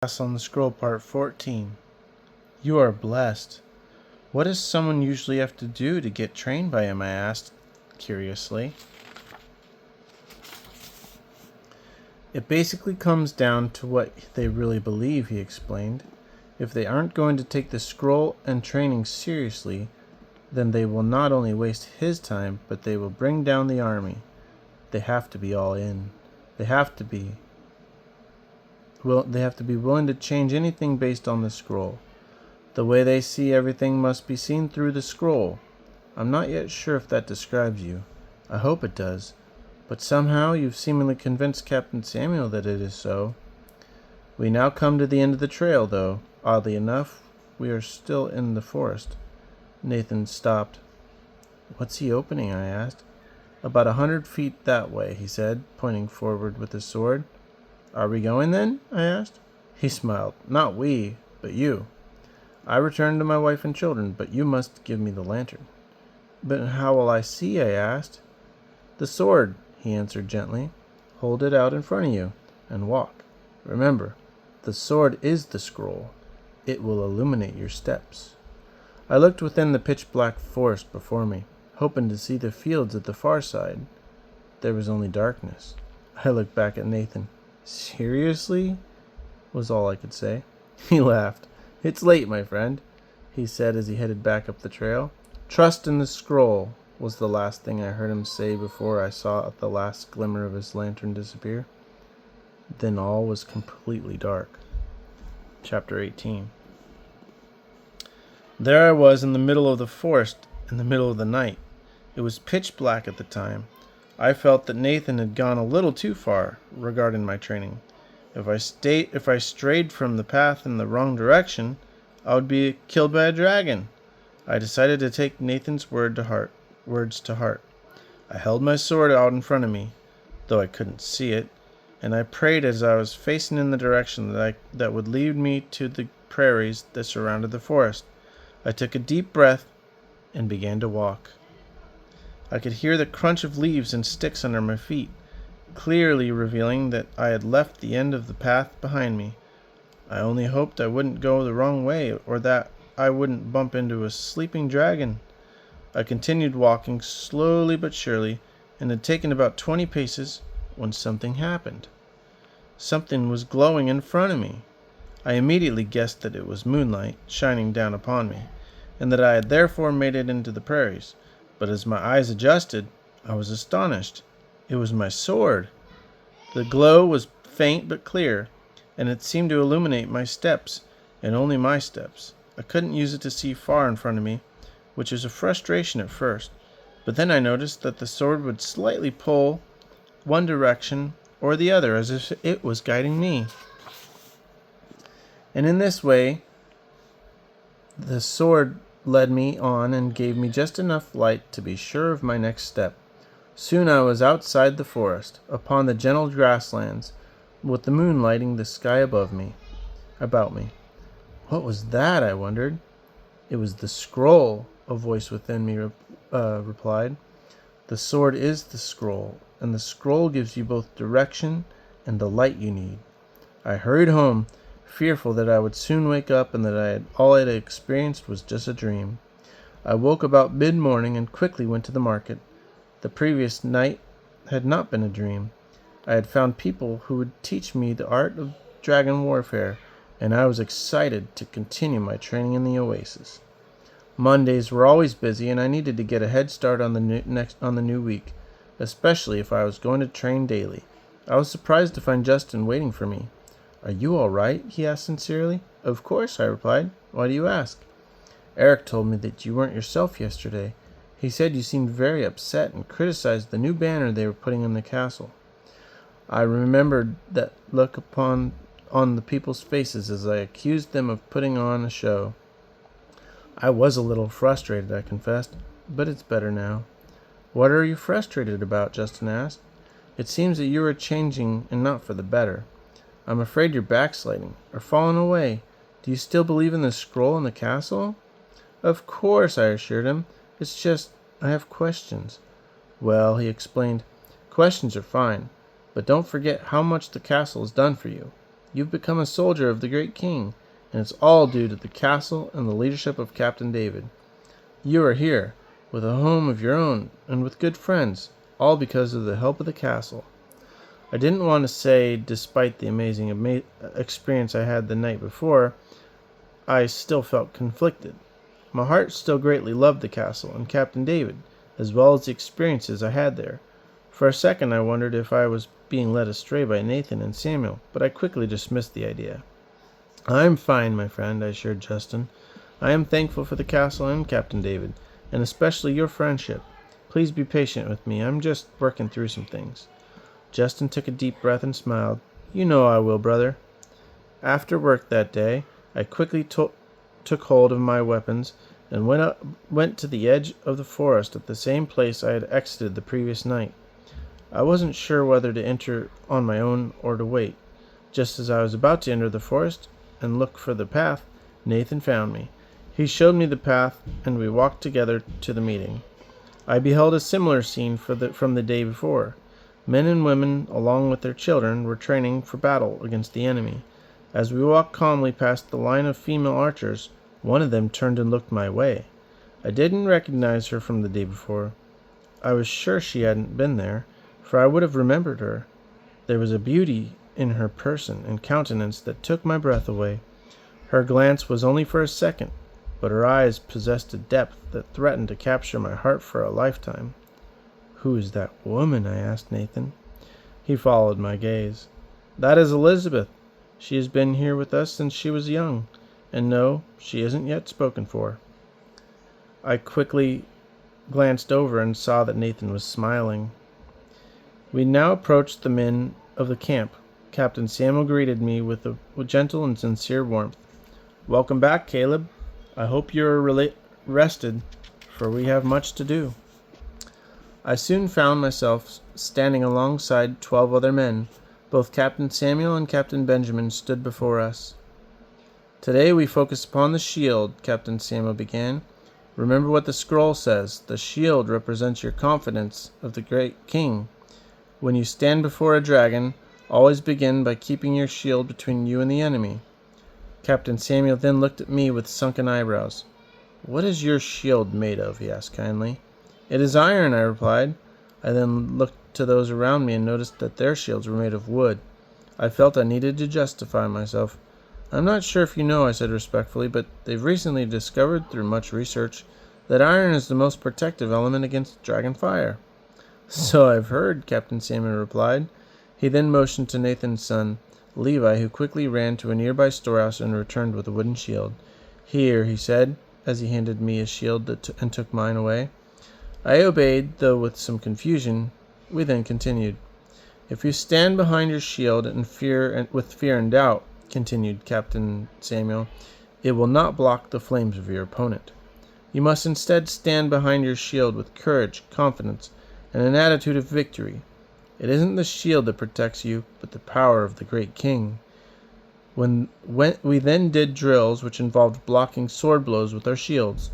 On the Scroll Part 14. You are blessed. What does someone usually have to do to get trained by him? I asked curiously. It basically comes down to what they really believe, he explained. If they aren't going to take the scroll and training seriously, then they will not only waste his time, but they will bring down the army. They have to be all in. They have to be willing to change anything based on the scroll. The way they see everything must be seen through the scroll. I'm not yet sure if that describes you. I hope it does. But somehow you've seemingly convinced Captain Samuel that it is so. We now come to the end of the trail, though. Oddly enough, we are still in the forest. Nathan stopped. What's he opening? I asked. About 100 feet that way, he said, pointing forward with his sword. Are we going then? I asked. He smiled. Not we, but you. I returned to my wife and children, but you must give me the lantern. But how will I see? I asked. The sword, he answered gently. Hold it out in front of you, and walk. Remember, the sword is the scroll. It will illuminate your steps. I looked within the pitch-black forest before me, hoping to see the fields at the far side. There was only darkness. I looked back at Nathan. Seriously? Was all I could say. He laughed. It's late, my friend, he said as he headed back up the trail. Trust in the scroll was the last thing I heard him say before I saw the last glimmer of his lantern disappear. Then all was completely dark. Chapter 18. There I was in the middle of the forest, in the middle of the night. It was pitch black at the time. I felt that Nathan had gone a little too far regarding my training. If I strayed from the path in the wrong direction, I would be killed by a dragon. I decided to take Nathan's words to heart. I held my sword out in front of me, though I couldn't see it, and I prayed as I was facing in the direction that would lead me to the prairies that surrounded the forest. I took a deep breath and began to walk. I could hear the crunch of leaves and sticks under my feet, clearly revealing that I had left the end of the path behind me. I only hoped I wouldn't go the wrong way, or that I wouldn't bump into a sleeping dragon. I continued walking slowly but surely, and had taken about 20 paces when something happened. Something was glowing in front of me. I immediately guessed that it was moonlight shining down upon me, and that I had therefore made it into the prairies. But as my eyes adjusted, I was astonished. It was my sword. The glow was faint but clear, and it seemed to illuminate my steps, and only my steps. I couldn't use it to see far in front of me, which was a frustration at first, but then I noticed that the sword would slightly pull one direction or the other as if it was guiding me. And in this way, the sword led me on and gave me just enough light to be sure of my next step. Soon I was outside the forest, upon the gentle grasslands, with the moon lighting the sky about me. What was that? I wondered. It was the scroll, a voice within me replied. The sword is the scroll, and the scroll gives you both direction and the light you need. I hurried home, fearful that I would soon wake up and that all I had experienced was just a dream. I woke about mid-morning and quickly went to the market. The previous night had not been a dream. I had found people who would teach me the art of dragon warfare, and I was excited to continue my training in the oasis. Mondays were always busy, and I needed to get a head start on the new week, especially if I was going to train daily. I was surprised to find Justin waiting for me. Are you all right? He asked sincerely. Of course, I replied. Why do you ask? Eric told me that you weren't yourself yesterday. He said you seemed very upset and criticized the new banner they were putting in the castle. I remembered that look on the people's faces as I accused them of putting on a show. I was a little frustrated, I confessed, but it's better now. What are you frustrated about? Justin asked. It seems that you are changing and not for the better. I'm afraid you're backsliding or falling away. Do you still believe in the scroll in the castle? Of course, I assured him. It's just, I have questions. Well, he explained, questions are fine, but don't forget how much the castle has done for you. You've become a soldier of the great king, and it's all due to the castle and the leadership of Captain David. You are here, with a home of your own, and with good friends, all because of the help of the castle." I didn't want to say, despite the amazing experience I had the night before, I still felt conflicted. My heart still greatly loved the castle and Captain David, as well as the experiences I had there. For a second I wondered if I was being led astray by Nathan and Samuel, but I quickly dismissed the idea. "I'm fine, my friend," I assured Justin. "I am thankful for the castle and Captain David, and especially your friendship. Please be patient with me. I'm just working through some things." Justin took a deep breath and smiled. "You know I will, brother." After work that day, I quickly took hold of my weapons and went to the edge of the forest at the same place I had exited the previous night. I wasn't sure whether to enter on my own or to wait. Just as I was about to enter the forest and look for the path, Nathan found me. He showed me the path, and we walked together to the meeting. I beheld a similar scene from the day before. Men and women, along with their children, were training for battle against the enemy. As we walked calmly past the line of female archers, one of them turned and looked my way. I didn't recognize her from the day before. I was sure she hadn't been there, for I would have remembered her. There was a beauty in her person and countenance that took my breath away. Her glance was only for a second, but her eyes possessed a depth that threatened to capture my heart for a lifetime. "Who is that woman?" I asked Nathan. He followed my gaze. "That is Elizabeth. She has been here with us since she was young, and no, she isn't yet spoken for." I quickly glanced over and saw that Nathan was smiling. We now approached the men of the camp. Captain Samuel greeted me with gentle and sincere warmth. "Welcome back, Caleb. I hope you are rested, for we have much to do." I soon found myself standing alongside 12 other men. Both Captain Samuel and Captain Benjamin stood before us. "Today we focus upon the shield," Captain Samuel began. "Remember what the scroll says. The shield represents your confidence of the great king. When you stand before a dragon, always begin by keeping your shield between you and the enemy." Captain Samuel then looked at me with sunken eyebrows. "What is your shield made of?" he asked kindly. "It is iron," I replied. I then looked to those around me and noticed that their shields were made of wood. I felt I needed to justify myself. "I'm not sure if you know," I said respectfully, "but they've recently discovered, through much research, that iron is the most protective element against dragon fire." "So I've heard," Captain Samuel replied. He then motioned to Nathan's son, Levi, who quickly ran to a nearby storehouse and returned with a wooden shield. "Here," he said, as he handed me a shield and took mine away. I obeyed, though with some confusion. We then continued. "If you stand behind your shield with fear and doubt," continued Captain Samuel, "it will not block the flames of your opponent. You must instead stand behind your shield with courage, confidence, and an attitude of victory. It isn't the shield that protects you, but the power of the great king." When we then did drills which involved blocking sword blows with our shields.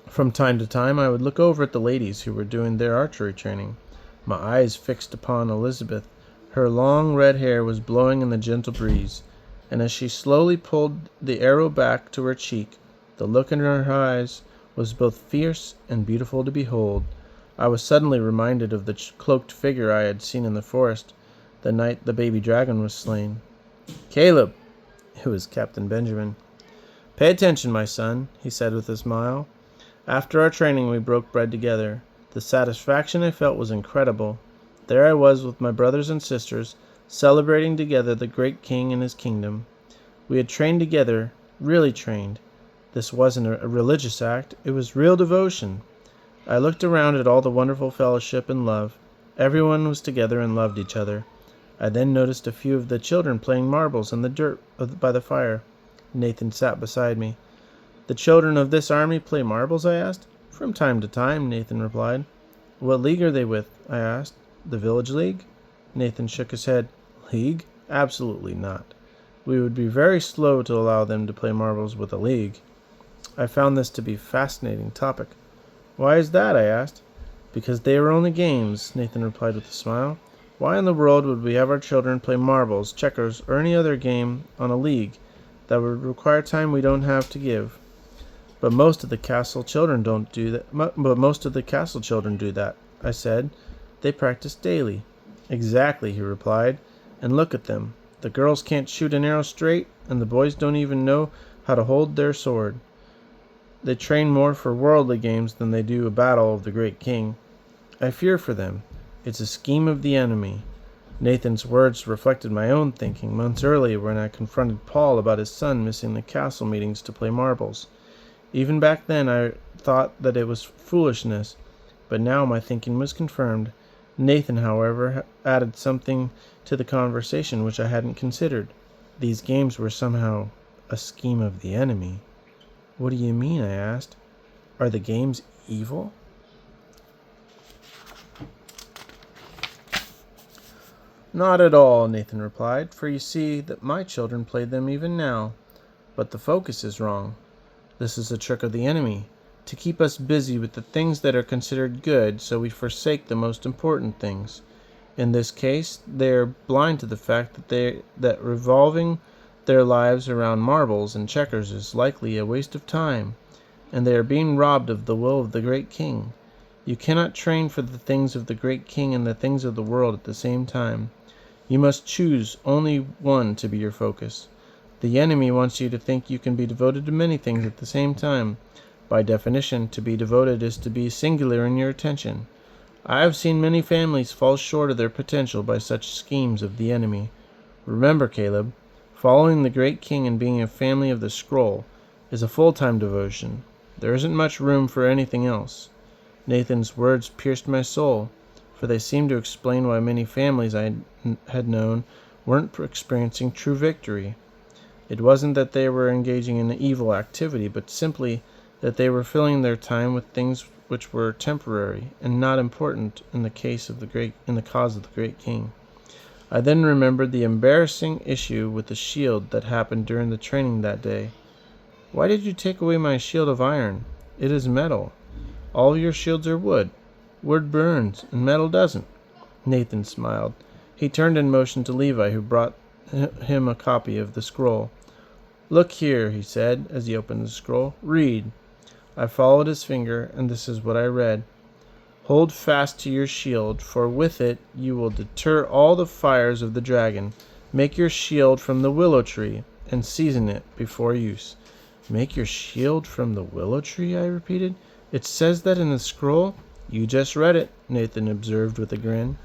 From time to time I would look over at the ladies who were doing their archery training. My eyes fixed upon Elizabeth. Her long red hair was blowing in the gentle breeze, and as she slowly pulled the arrow back to her cheek, the look in her eyes was both fierce and beautiful to behold. I was suddenly reminded of the cloaked figure I had seen in the forest the night the baby dragon was slain. "Caleb," it was Captain Benjamin. "Pay attention, my son," he said with a smile. After our training we broke bread together. The satisfaction I felt was incredible. There I was with my brothers and sisters, celebrating together the great king and his kingdom. We had trained together, really trained. This wasn't a religious act, it was real devotion. I looked around at all the wonderful fellowship and love. Everyone was together and loved each other. I then noticed a few of the children playing marbles in the dirt by the fire. Nathan sat beside me. "The children of this army play marbles?" I asked. "From time to time," Nathan replied. "What league are they with?" I asked. "The village league?" Nathan shook his head. "League? Absolutely not. We would be very slow to allow them to play marbles with a league." I found this to be a fascinating topic. "Why is that?" I asked. "Because they are only games," Nathan replied with a smile. Why in the world would we have our children play marbles, checkers, or any other game on a league that would require time we don't have to give? But most of the castle children don't do that. But most of the castle children do that, I said. They practice daily. Exactly, he replied. And look at them. The girls can't shoot an arrow straight, and the boys don't even know how to hold their sword. They train more for worldly games than they do a battle of the great king. I fear for them. It's a scheme of the enemy. Nathan's words reflected my own thinking months earlier when I confronted Paul about his son missing the castle meetings to play marbles. Even back then I thought that it was foolishness, but now my thinking was confirmed. Nathan, however, added something to the conversation which I hadn't considered. These games were somehow a scheme of the enemy. What do you mean? I asked. Are the games evil? Not at all, Nathan replied, for you see that my children play them even now. But the focus is wrong. This is a trick of the enemy, to keep us busy with the things that are considered good, so we forsake the most important things. In this case, they are blind to the fact that revolving their lives around marbles and checkers is likely a waste of time, and they are being robbed of the will of the great king. You cannot train for the things of the great king and the things of the world at the same time. You must choose only one to be your focus. The enemy wants you to think you can be devoted to many things at the same time. By definition, to be devoted is to be singular in your attention. I have seen many families fall short of their potential by such schemes of the enemy. Remember, Caleb, following the great king and being a family of the scroll is a full-time devotion. There isn't much room for anything else. Nathan's words pierced my soul, for they seemed to explain why many families I had known weren't experiencing true victory. It wasn't that they were engaging in evil activity, but simply that they were filling their time with things which were temporary and not important in the cause of the great king. I then remembered the embarrassing issue with the shield that happened during the training that day. Why did you take away my shield of iron? It is metal. All your shields are wood. Wood burns, and metal doesn't. Nathan smiled. He turned and motioned to Levi, who brought him a copy of the scroll. Look here, he said, as he opened the scroll. Read. I followed his finger, and this is what I read. Hold fast to your shield, for with it you will deter all the fires of the dragon. Make your shield from the willow tree, and season it before use. Make your shield from the willow tree, I repeated. It says that in the scroll? You just read it, Nathan observed with a grin.